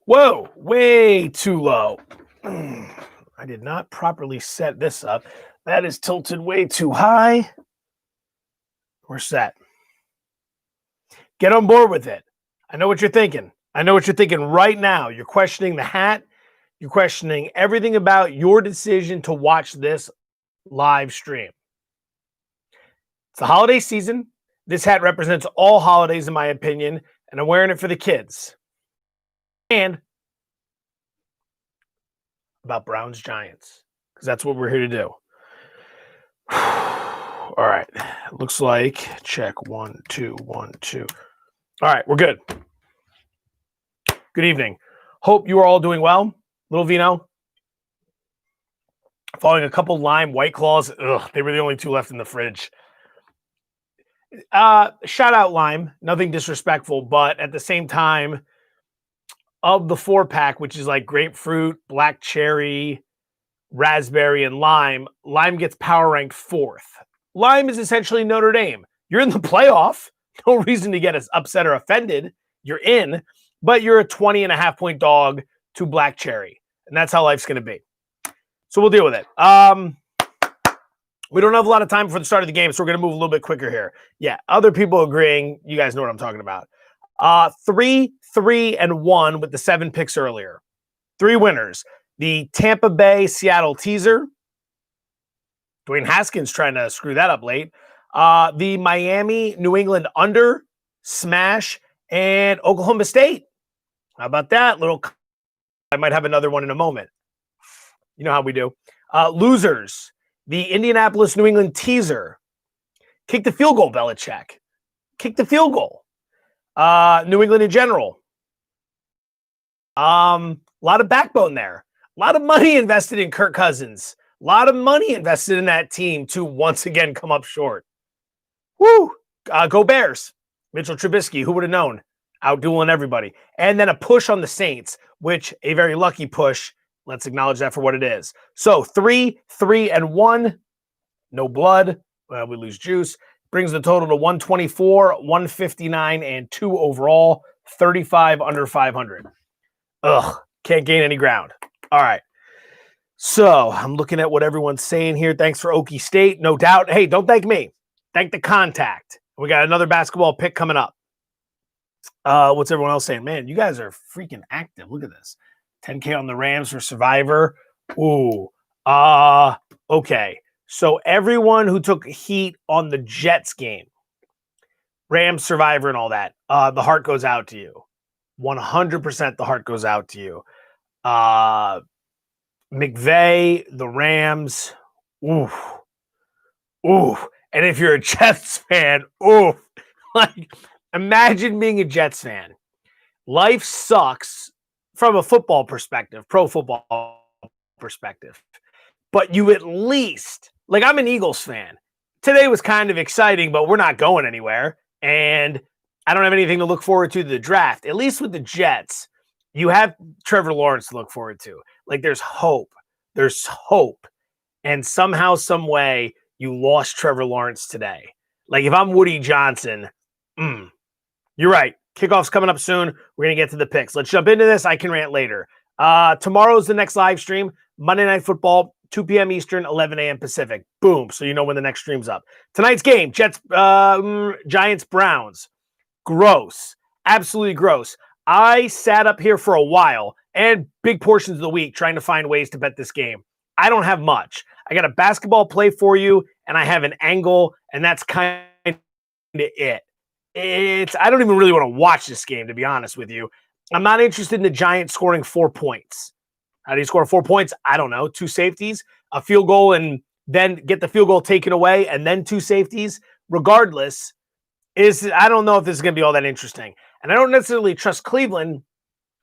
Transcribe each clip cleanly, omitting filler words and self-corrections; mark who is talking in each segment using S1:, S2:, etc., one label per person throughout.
S1: Whoa, way too low. I did not properly set this up. That is tilted way too high. We're set. Get on board with it. I know what you're thinking. I know what you're thinking right now. You're questioning the hat. You're questioning everything about your decision to watch this live stream. It's the holiday season. This hat represents all holidays, in my opinion, and I'm wearing it for the kids. And about Browns Giants, because that's what we're here to do. All right. Looks like check 1, 2, 1, 2. All right, we're good. Good evening. Hope you are all doing well. Little Vino. Following a couple lime White Claws. Ugh, they were the only two left in the fridge. Shout out lime. Nothing disrespectful, but at the same time, of the 4-pack, which is like grapefruit, black cherry, raspberry, and lime, lime gets power ranked 4th. Lime is essentially Notre Dame. You're in the playoff. No reason to get upset or offended. You're in, but you're a 20.5-point dog to black cherry. And that's how life's going to be. So we'll deal with it. We don't have a lot of time before the start of the game, so we're going to move a little bit quicker here. Yeah, other people agreeing. You guys know what I'm talking about. 3, 3, and 1 with the 7 picks earlier. 3 winners. The Tampa Bay Seattle teaser. Dwayne Haskins trying to screw that up late. The Miami New England under, smash, and Oklahoma State. How about that? I might have another one in a moment. You know how we do. Losers. The Indianapolis New England teaser. Kick the field goal, Belichick. Kick the field goal. New England in general. A lot of backbone there. A lot of money invested in Kirk Cousins. A lot of money invested in that team to once again come up short. Woo! Go Bears. Mitchell Trubisky, who would have known? Outdueling everybody. And then a push on the Saints, which a very lucky push. Let's acknowledge that for what it is. So 3, 3, and 1. No blood. Well, we lose juice. Brings the total to 124, 159, and 2 overall. 35 under 500. Ugh. Can't gain any ground. All right. So I'm looking at what everyone's saying here. Thanks for Okie State. No doubt. Hey, don't thank me. Thank the contact. We got another basketball pick coming up. What's everyone else saying? Man, you guys are freaking active. Look at this. 10K on the Rams for Survivor. Ooh. Okay. So everyone who took heat on the Jets game, Rams, Survivor, and all that, the heart goes out to you. 100% the heart goes out to you. McVay, the Rams. Oof. Oof. And if you're a Jets fan, oof. Like, imagine being a Jets fan. Life sucks from a football perspective, pro football perspective. But you at least, like, I'm an Eagles fan. Today was kind of exciting, but we're not going anywhere. And I don't have anything to look forward to the draft. At least with the Jets, you have Trevor Lawrence to look forward to. Like, there's hope. There's hope. And somehow, some way, you lost Trevor Lawrence today. Like, if I'm Woody Johnson, you're right. Kickoff's coming up soon. We're going to get to the picks. Let's jump into this. I can rant later. Tomorrow's the next live stream. Monday Night Football, 2 p.m. Eastern, 11 a.m. Pacific. Boom. So you know when the next stream's up. Tonight's game, Giants-Browns. Gross. Absolutely gross. I sat up here for a while and big portions of the week trying to find ways to bet this game. I don't have much. I got a basketball play for you, and I have an angle, and that's kind of it. I don't even really want to watch this game, to be honest with you. I'm not interested in the Giants scoring 4 points. How do you score 4 points? I don't know. 2 safeties, a field goal, and then get the field goal taken away, and then 2 safeties. Regardless, I don't know if this is going to be all that interesting. And I don't necessarily trust Cleveland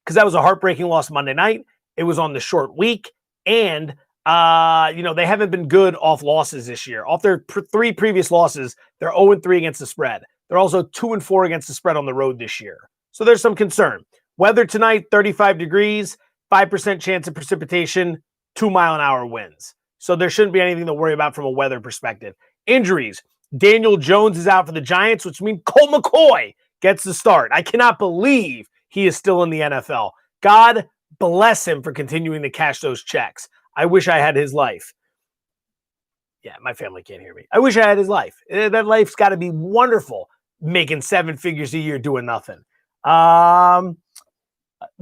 S1: because that was a heartbreaking loss Monday night. It was on the short week, and they haven't been good off losses this year. Off their 3 previous losses, they're 0-3 against the spread. They're also 2-4 against the spread on the road this year. So there's some concern. Weather tonight, 35 degrees, 5% chance of precipitation, 2-mile-an-hour winds. So there shouldn't be anything to worry about from a weather perspective. Injuries. Daniel Jones is out for the Giants, which means Colt McCoy gets the start. I cannot believe he is still in the NFL. God bless him for continuing to cash those checks. I wish I had his life. Yeah, my family can't hear me. I wish I had his life. That life's got to be wonderful, making 7 figures a year doing nothing.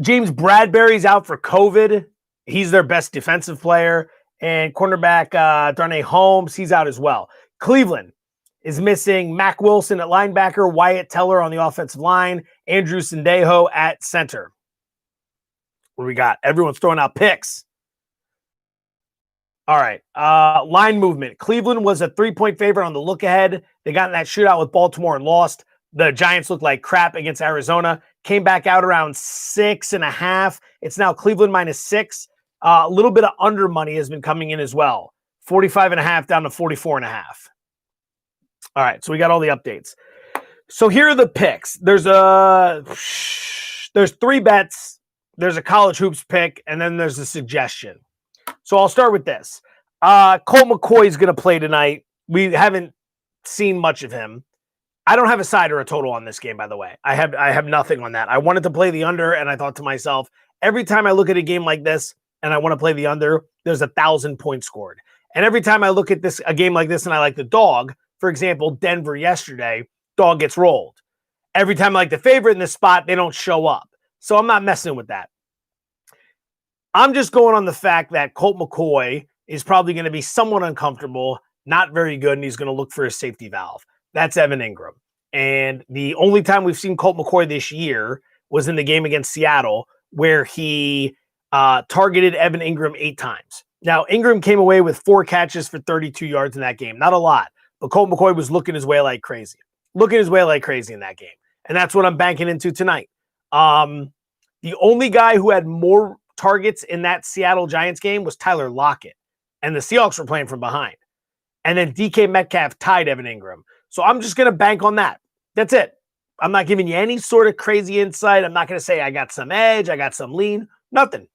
S1: James Bradbury's out for COVID. He's their best defensive player. And cornerback Darnay Holmes, he's out as well. Cleveland is missing Mac Wilson at linebacker, Wyatt Teller on the offensive line, Andrew Sendejo at center. What do we got? Everyone's throwing out picks. All right. Line movement. Cleveland was a 3-point favorite on the look ahead. They got in that shootout with Baltimore and lost. The Giants looked like crap against Arizona. Came back out around 6.5. It's now Cleveland -6. A little bit of under money has been coming in as well. 45.5 down to 44.5. All right. So we got all the updates. So here are the picks. There's 3 bets. There's a college hoops pick, and then there's a suggestion. So I'll start with this. Colt McCoy is going to play tonight. We haven't seen much of him. I don't have a side or a total on this game, by the way. I have nothing on that. I wanted to play the under, and I thought to myself, every time I look at a game like this and I want to play the under, there's 1,000 points scored. And every time I look at a game like this and I like the dog, for example, Denver yesterday, dog gets rolled. Every time I like the favorite in this spot, they don't show up. So I'm not messing with that. I'm just going on the fact that Colt McCoy is probably going to be somewhat uncomfortable, not very good, and he's going to look for a safety valve. That's Evan Ingram. And the only time we've seen Colt McCoy this year was in the game against Seattle, where he targeted Evan Ingram 8 times. Now, Ingram came away with 4 catches for 32 yards in that game. Not a lot, but Colt McCoy was looking his way like crazy. Looking his way like crazy in that game. And that's what I'm banking into tonight. The only guy who had more targets in that Seattle Giants game was Tyler Lockett. And the Seahawks were playing from behind. And then DK Metcalf tied Evan Ingram. So I'm just going to bank on that. That's it. I'm not giving you any sort of crazy insight. I'm not going to say I got some edge, I got some lean. Nothing.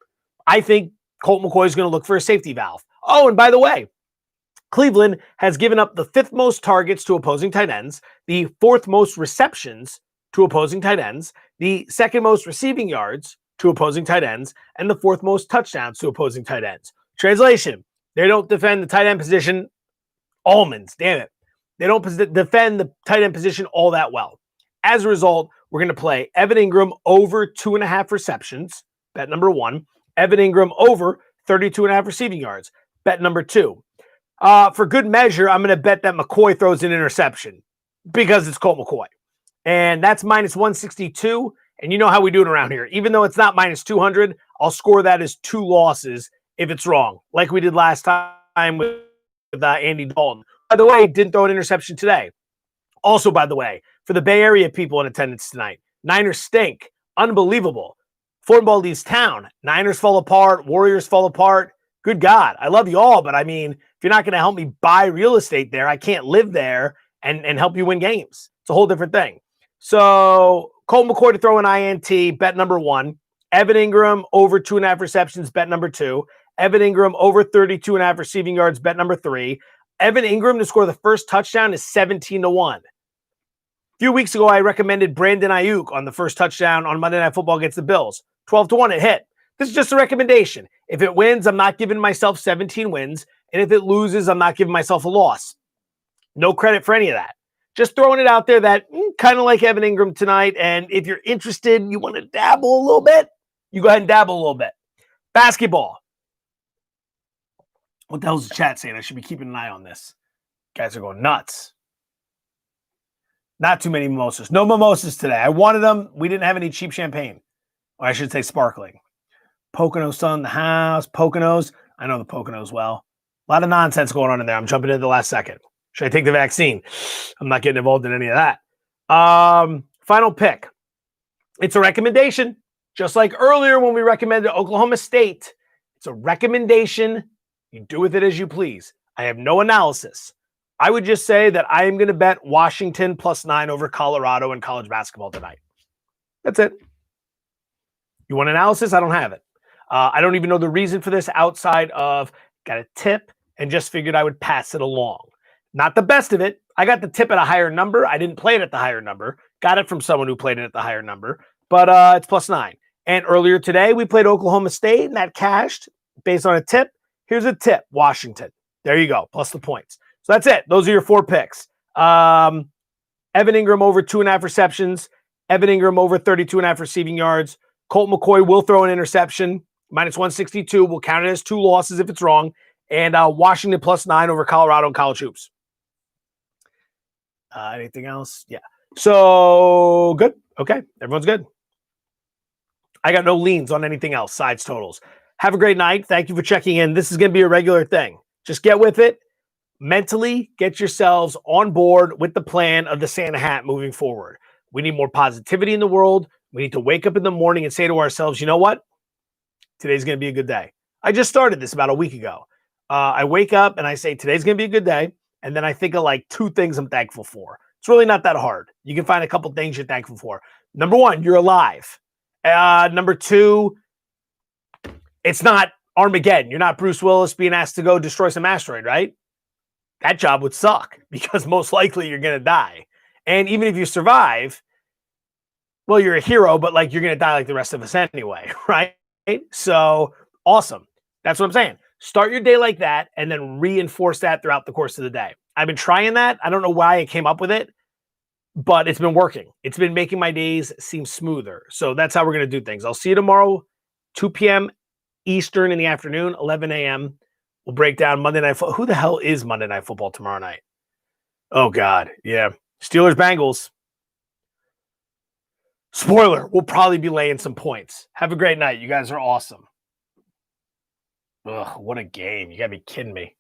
S1: I think Colt McCoy is going to look for a safety valve. Oh, and by the way, Cleveland has given up the 5th most targets to opposing tight ends, the 4th most receptions to opposing tight ends, the 2nd most receiving yards to opposing tight ends, and the 4th most touchdowns to opposing tight ends. Translation, they don't defend the tight end position. Almonds, damn it. They don't defend the tight end position all that well. As a result, we're going to play Evan Ingram over 2.5 receptions, bet number 1. Evan Ingram over 32.5 receiving yards, bet number 2. For good measure, I'm going to bet that McCoy throws an interception because it's Colt McCoy. And that's -162. And you know how we do it around here. Even though it's not -200, I'll score that as 2 losses if it's wrong, like we did last time with Andy Dalton. By the way, didn't throw an interception today. Also, by the way, for the Bay Area people in attendance tonight, Niners stink. Unbelievable. Fortenbaugh leaves town. Niners fall apart. Warriors fall apart. Good God. I love you all, but I mean, if you're not going to help me buy real estate there, I can't live there and help you win games. It's a whole different thing. So Colt McCoy to throw an INT, bet number 1. Evan Ingram over 2.5 receptions, bet number 2. Evan Ingram over 32.5 receiving yards, bet number 3. Evan Ingram to score the first touchdown is 17-1. A few weeks ago, I recommended Brandon Ayuk on the first touchdown on Monday Night Football against the Bills. 12-1, it hit. This is just a recommendation. If it wins, I'm not giving myself 17 wins. And if it loses, I'm not giving myself a loss. No credit for any of that. Just throwing it out there that kind of like Evan Ingram tonight. And if you're interested, you want to dabble a little bit, you go ahead and dabble a little bit. Basketball. What the hell is the chat saying? I should be keeping an eye on this. Guys are going nuts. Not too many mimosas. No mimosas today. I wanted them. We didn't have any cheap champagne. Or I should say sparkling. Poconos still in the house. Poconos. I know the Poconos well. A lot of nonsense going on in there. I'm jumping in the last second. Should I take the vaccine? I'm not getting involved in any of that. Final pick. It's a recommendation. Just like earlier when we recommended Oklahoma State. It's a recommendation. You do with it as you please. I have no analysis. I would just say that I am going to bet Washington +9 over Colorado in college basketball tonight. That's it. You want analysis? I don't have it. I don't even know the reason for this outside of got a tip and just figured I would pass it along. Not the best of it. I got the tip at a higher number. I didn't play it at the higher number. Got it from someone who played it at the higher number, but it's +9. And earlier today, we played Oklahoma State, and that cashed based on a tip. Here's a tip, Washington. There you go, plus the points. So that's it. Those are your 4 picks. Evan Ingram over 2.5 receptions. Evan Ingram over 32.5 receiving yards. Colt McCoy will throw an interception. -162. We'll count it as 2 losses if it's wrong. And Washington +9 over Colorado and college hoops. Anything else? Yeah. So good. Okay. Everyone's good. I got no leans on anything else, sides, totals. Have a great night. Thank you for checking in. This is going to be a regular thing. Just get with it. Mentally get yourselves on board with the plan of the Santa hat moving forward. We need more positivity in the world. We need to wake up in the morning and say to ourselves, you know what? Today's going to be a good day. I just started this about a week ago. I wake up and I say, today's going to be a good day. And then I think of like 2 things I'm thankful for. It's really not that hard. You can find a couple things you're thankful for. Number 1, you're alive. Number 2, it's not Armageddon. You're not Bruce Willis being asked to go destroy some asteroid, right? That job would suck because most likely you're going to die. And even if you survive, well, you're a hero, but like you're going to die like the rest of us anyway, right? So awesome. That's what I'm saying. Start your day like that and then reinforce that throughout the course of the day. I've been trying that. I don't know why I came up with it, but it's been working. It's been making my days seem smoother. So that's how we're going to do things. I'll see you tomorrow, 2 p.m. Eastern in the afternoon, 11 a.m. We'll break down Monday Night Football. Who the hell is Monday Night Football tomorrow night? Oh, God. Yeah. Steelers-Bengals. Spoiler, we'll probably be laying some points. Have a great night. You guys are awesome. Ugh, what a game. You got to be kidding me.